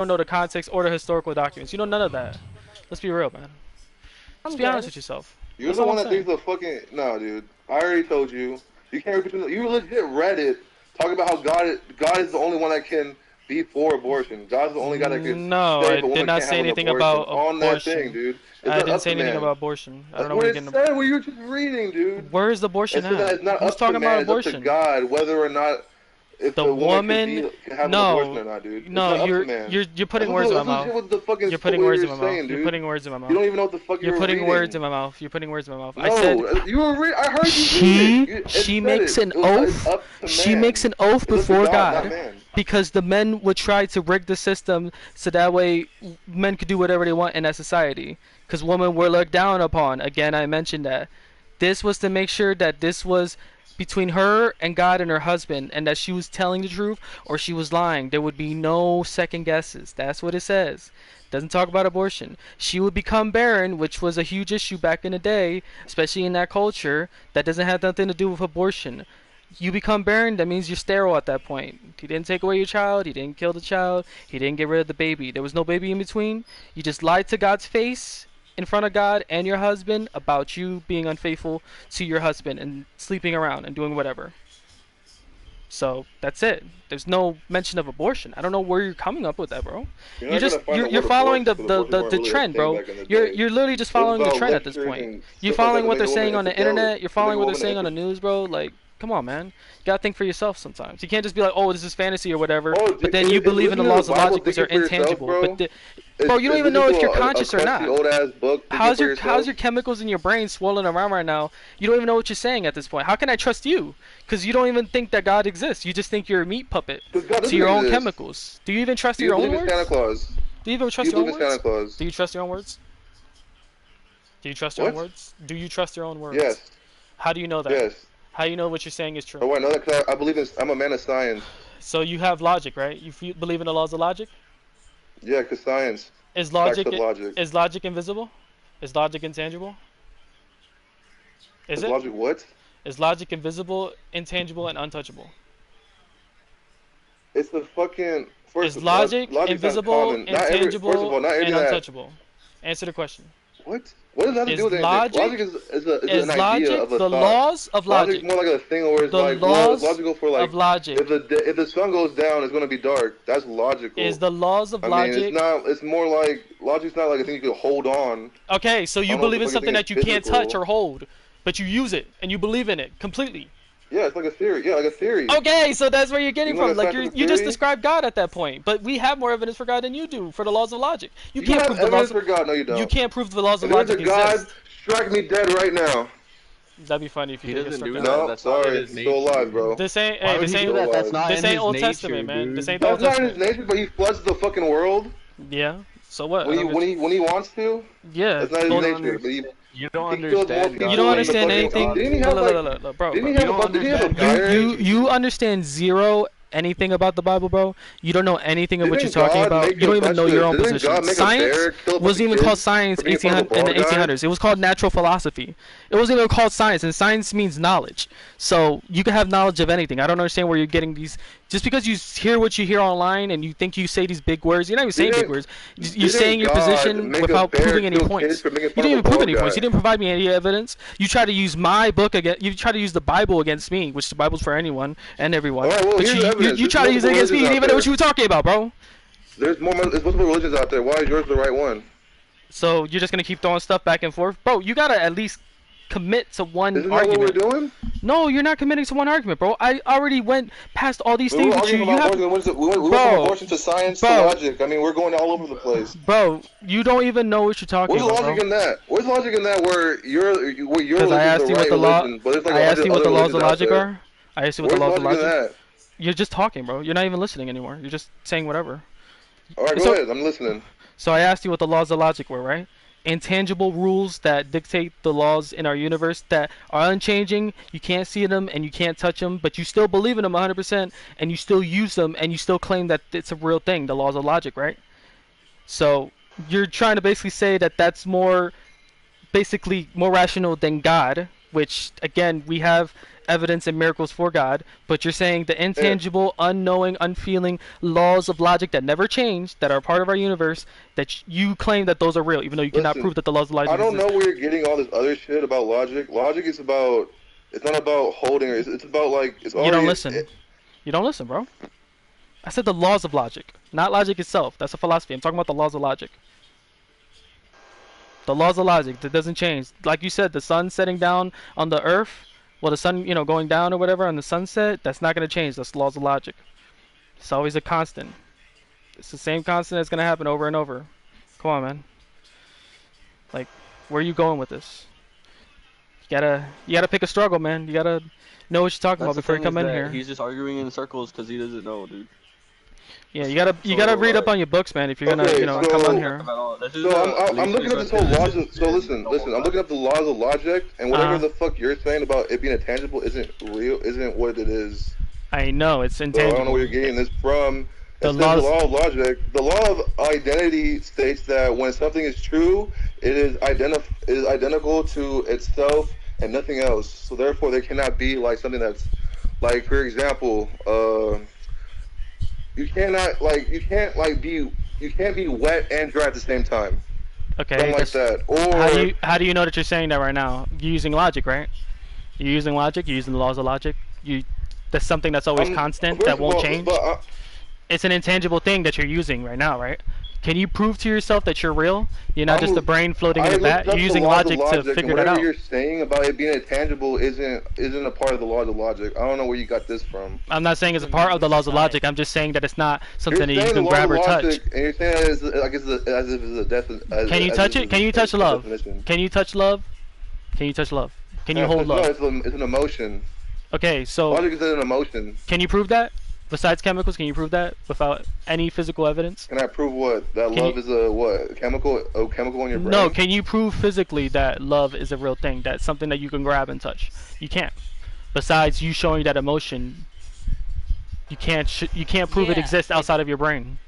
don't know the context or the historical documents. You know none of that. Let's be real, man. Let's I'm be honest good. with yourself. You're That's the all one I'm that saying. thinks the fucking no, dude. I already told you. You can't repeat. You legit read it talking about how God is the only one that can be for abortion. God's the only guy that can No, say I if a did woman not can't say have an anything abortion. about On that thing, abortion. dude. It's I not didn't up say to anything man. about abortion. I don't That's know where what you're it getting. said. What you were just reading, dude. Where is the It abortion said that at? it's not Who's up to talking about man. It's up to abortion? God whether or not if The the woman woman. can have an abortion No, or not, dude. It's no, not up to you're man. you're you're That's putting what, words in my that's mouth. legit what the fucking You're putting what you words were in my mouth. saying, You're dude. putting words in my You mouth. don't even know what the fuck you You're were putting words reading. in my mouth. You're putting words in my mouth. I said No, you were I heard you read it. she It she said makes it. an It's oath. up to She makes man. an oath It's up to before God, not God man. because the men would try to rig the system so that way men could do whatever they want in that society. Because women were looked down upon. Again, I mentioned that. This was to make sure that this was between her and God and her husband, and that she was telling the truth or she was lying. There would be no second guesses. That's what it says. Doesn't talk about abortion. She would become barren, which was a huge issue back in the day, especially in that culture. That doesn't have nothing to do with abortion. You become barren, that means you're sterile at that point. He didn't take away your child, he didn't kill the child, he didn't get rid of the baby. There was no baby in between. You just lied to God's face in front of God and your husband about you being unfaithful to your husband and sleeping around and doing whatever. So that's it. There's no mention of abortion. I don't know where you're coming up with that, bro. You're You're not gonna just find the you're word following abortion because abortion weren't the really a trend, thing bro. back in the You're day. you're literally just It was following the about trend at this lectures point. and You're stuff like that following to what make they're a woman saying on the infidelity, internet. You're to make following a what they're woman saying on the news, bro. Like, come on, man. You gotta think for yourself sometimes. You can't just be like, oh, this is fantasy or whatever, Oh, but then you believe in the listen to the laws of Bible logic, which are thinking for yourself, intangible. bro. Bro, you don't even Listen know to if you're a conscious or crusty not. old ass book thinking for How's yourself. your chemicals in your brain swirling around right now? You don't even know what you're saying at this point. How can I trust you? Because you don't even think that God exists. You just think you're a meat puppet Because God to doesn't your own exist. chemicals. Do you even trust Do you your own believe in Santa words? Claus? Do you even Do trust you your own believe in Santa words? Claus? Do you trust your own words? Do you trust your own What? words? Do you trust your own words? Yes. How do you know that? Yes. How do you know what you're saying is true? Oh, I know that because I believe in. I'm a man of science. So you have logic, right? You believe in the laws of logic? Yeah, because science Is backs logic up logic. is logic invisible? Is logic intangible? Is Is it? logic what? Is logic invisible, intangible, and untouchable? It's the fucking Is first. logic Logic's not invisible, common. Not every. First of intangible, all, not and everything that. untouchable? Answer the question. What? What does that have to do Is with anything? Logic logic is an is idea logic of a the thought. laws of Logic is logic? more like a thing where it's The like, well, it's laws logical for of like, logic. if the sun goes down, it's gonna be dark. That's Is logical. the laws of I mean, it's logic. not. It's more like logic's not like a thing you can hold on. Okay, so I you don't know if believe the in fucking something thing is that you can't touch physical. or hold, but you use it and you believe in it completely. Yeah, it's like a theory. Yeah, like a theory. Okay, so that's where you're getting You know, like from. a Like scientific you just theory. described God at that point, but we have more evidence for God than you do for the laws of logic. You You can't have prove the laws. evidence for God? No, you You don't. can't prove the laws of If there's logic a God, exist. strike me dead right now. That'd be funny if you He did get doesn't struck do down. that. No, That's not in sorry, his still alive, nature. bro. This ain't. Why Hey, would this he ain't. do that? That's Alive. not This in ain't his Old nature, Testament, man. This dude. ain't the Old That's not in his Testament. nature, but he floods the fucking world Yeah. So what? I don't get when he wants to. Yeah. That's not his You Old, don't nature, under, but you don't he kills more understand people you don't God's in the understand nature, fucking. anything. Didn't he Bobby. have like? Bro, Didn't he bro. have You don't Didn't he have a understand God's diary? You understand zero anything about the Bible, bro. You don't know anything of what you're Didn't talking God about. make You a don't even bunch know your of? own Didn't position. God make a Science bear kill a bunch wasn't of even called kids science for being part of the in the bar guy? 1800s. It was called natural philosophy. It wasn't even called science, and science means knowledge. So you can have knowledge of anything. I don't understand where you're getting these. Just because you hear what you hear online and you think you say these big words, you're not even saying big Didn't words. You're saying Didn't your God position make a without bear proving any kill kids points. for making You fun didn't of even a prove bald any points. You guy? didn't provide me any evidence. You try to use my book against. You try to use the Bible against me, which the Bible's for anyone and everyone. All right, well, But here's the evidence. you There's try to use it multiple against me. religions You didn't out even know what there. you were talking about, bro. There's multiple religions out there. Why is yours the right one? So you're just gonna keep throwing stuff back and forth, bro. You gotta at least commit to one Isn't that what we're argument. doing? No, you're not committing to one argument, bro. I already went past all these We things were with you. arguing You about have, abortion. We went bro, from abortion to science to bro, logic. I mean, we're going all over the place. bro. You don't even know what you're talking Where's the about, logic bro. in that? Where's the logic in that where your Because I religion's the asked you what right the law. religion, but there's like I a asked hundred you what other the laws of religions out logic there? are. I asked you what the Where's laws of logic in logic. that? You're just talking, bro. You're not even listening anymore. You're just saying whatever. All right, go So, ahead. I'm listening. so I asked you what the laws of logic were, right? Intangible rules that dictate the laws in our universe that are unchanging. You can't see them and you can't touch them, but you still believe in them 100%, and you still use them, and you still claim that it's a real thing. The laws of logic, right? So you're trying to basically say that that's more, basically more rational than God, which again we have evidence and miracles for God, but you're saying the Yeah, intangible, unknowing, unfeeling laws of logic that never change, that are part of our universe, that you claim that those are real, even though you cannot listen, prove that the laws of I logic don't know exist. where you're getting all this other shit about logic. Logic is about. It's not about holding. It's about like it's You don't already. listen. You don't listen, bro. I said the laws of logic, not logic itself. That's a philosophy. I'm talking about the laws of logic. The laws of logic that doesn't change. Like you said, the sun setting down on the earth, well, the sun, going down or whatever on the sunset, that's not going to change. That's laws of logic. It's always a constant. It's the same constant that's going to happen over and over. Come on, man. Like, where are you going with this? You gotta pick a struggle, man. You gotta know what you're talking That's about the before you thing is come in that here. he's just arguing in circles because he doesn't know, dude. Yeah, you gotta So read up on your books, man. If you're gonna, Okay, come on no so here. backup at all. This is so at I'm least looking up this whole perspective. laws. This So is listen, normal listen. I'm looking class. up the laws of logic, and whatever Uh, the fuck you're saying about it being intangible isn't real. Isn't what it is. I know it's So I don't know where intangible. you're getting this from. The It says the laws. law of logic. The law of identity states that when something is true, it is identical to itself and nothing else. So therefore, there cannot be like something that's like, for example, you can't be wet and dry at the same time. Okay, Something like that's that. how do you Or how do you know that you're saying that right now? You're using logic, right? You're using logic. You're using the laws of logic. You That's something that's always constant that first of won't all, change. but It's an intangible thing that you're using right now, right? Can you prove to yourself that you're real? You're not just a I'm brain floating in I a looked vat. You're up the using laws of logic to logic, and figure that whatever out. you're saying about it being intangible isn't a part of the laws of logic. I don't know where you got this from. I'm not saying it's a part of the laws of logic. I'm just saying that it's not You're something that you saying the can laws grab of or touch. logic, and you're saying it as, I guess as if it's a Can you as touch if it? Can you touch it's a love? definition. Can you touch love? Can you touch love? Can you No, hold love? it's an emotion. Okay, so Logic is an emotion. can you prove that? Besides chemicals, can you prove that without any physical evidence? Can I prove what? That Can you? love is a what? A chemical in your No, brain? can you prove physically that love is a real thing? That's something that you can grab and touch. You can't. Besides you showing that emotion, you can't prove it Yeah, exists outside of your brain.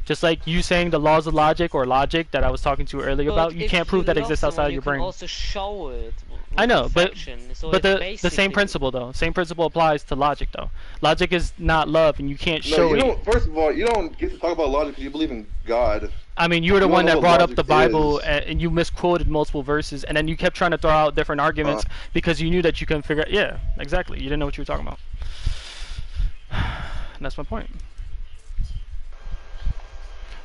Just like you saying the laws of logic or logic that I was talking to you earlier but about, you if can't you prove that love exists outside someone, of you your can brain. also show it I with know, but affection. So but it's the same basically principle though. Same principle applies to logic though. Logic is not love, and you can't No, show you it. don't. First of all, you don't get to talk about logic because you believe in God. I mean, you were the You don't one know that what brought up logic the Bible, is. and you misquoted multiple verses, and then you kept trying to throw out different arguments because you knew that you couldn't figure. Yeah, exactly. You didn't know what you were talking about. And that's my point.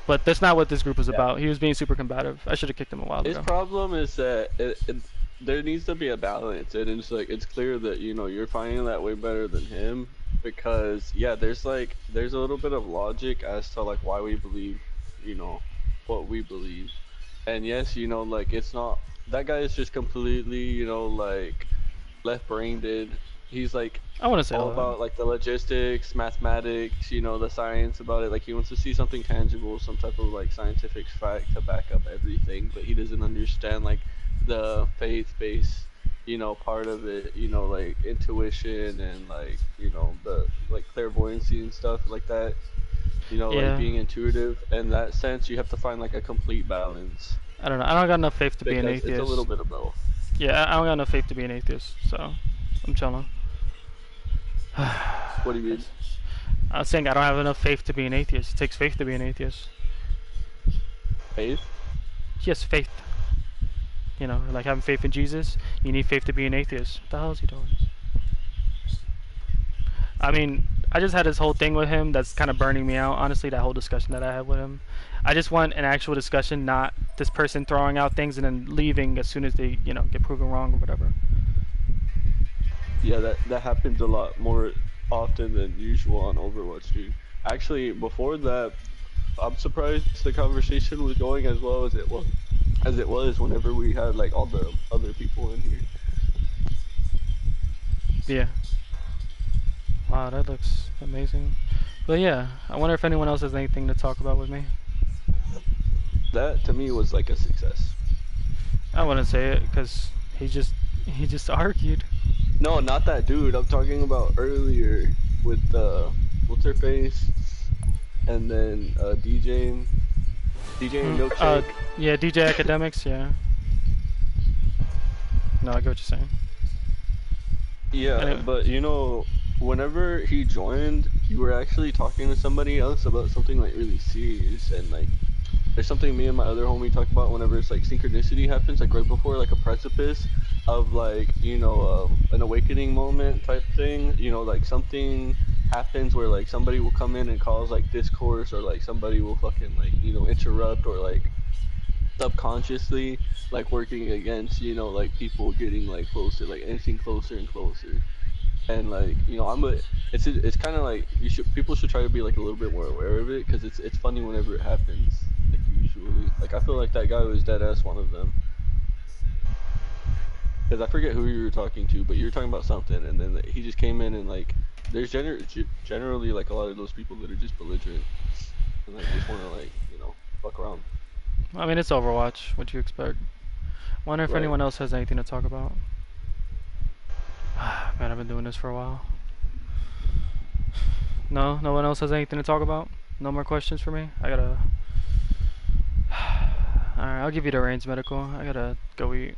But that's not what this group was about. He was being super combative. I should have kicked him a while His ago. problem is that there needs to be a balance, and it's like it's clear that you're finding that way better than him because yeah, there's a little bit of logic as to like why we believe you know what we believe, and yes, like it's not that guy is just completely like left-brained. He's like I want to say all all that. about like the logistics, mathematics, the science about it. Like he wants to see something tangible, some type of like scientific fact to back up everything, but he doesn't understand like the faith-based, part of it, like intuition and like, the like clairvoyancy and stuff like that. Like Yeah. being intuitive. In that sense, you have to find like a complete balance I don't know. I don't got enough faith to be an because it's a atheist. little bit of both. Yeah, I don't got enough faith to be an atheist, so I'm chilling. What do you mean? I was saying I don't have enough faith to be an atheist. It takes faith to be an atheist. Faith? Yes, faith. Like having faith in Jesus. You need faith to be an atheist. What the hell is he doing? I mean, I just had this whole thing with him that's kind of burning me out. Honestly, that whole discussion that I had with him. I just want an actual discussion, not this person throwing out things and then leaving as soon as they, get proven wrong or whatever. Yeah, that happens a lot more often than usual on Overwatch, dude. Actually, before that, I'm surprised the conversation was going as well as it was whenever we had like all the other people in here. Yeah. Wow, that looks amazing. But yeah, I wonder if anyone else has anything to talk about with me. That to me was like a success. I wouldn't say it because he just argued. No, not that dude. I'm talking about earlier with what's her face, and then DJ Milkshake. Yeah, DJ Academics. Yeah. No, I get what you're saying. Yeah, Anyway. but you know, whenever he joined, you were actually talking to somebody else about something like really serious, and like there's something me and my other homie talk about whenever it's like synchronicity happens, like right before like a precipice of like an awakening moment type thing. You know, like something happens where like somebody will come in and cause like discourse, or like somebody will fucking like interrupt, or like subconsciously like working against like people getting like closer, like anything closer and closer. And like it's kind of like people should try to be like a little bit more aware of it, because it's funny whenever it happens, like usually. Like I feel like that guy was dead ass one of them, because I forget who you were talking to, but you were talking about something, and then he just came in and like there's generally like a lot of those people that are just belligerent and like just want to like fuck around. I mean, it's Overwatch. What do you expect? Wonder if Right. anyone else has anything to talk about. Man, I've been doing this for a while. No, no one else has anything to talk about. No more questions for me. I gotta. Alright, I'll give you the reins, medical. I gotta go eat.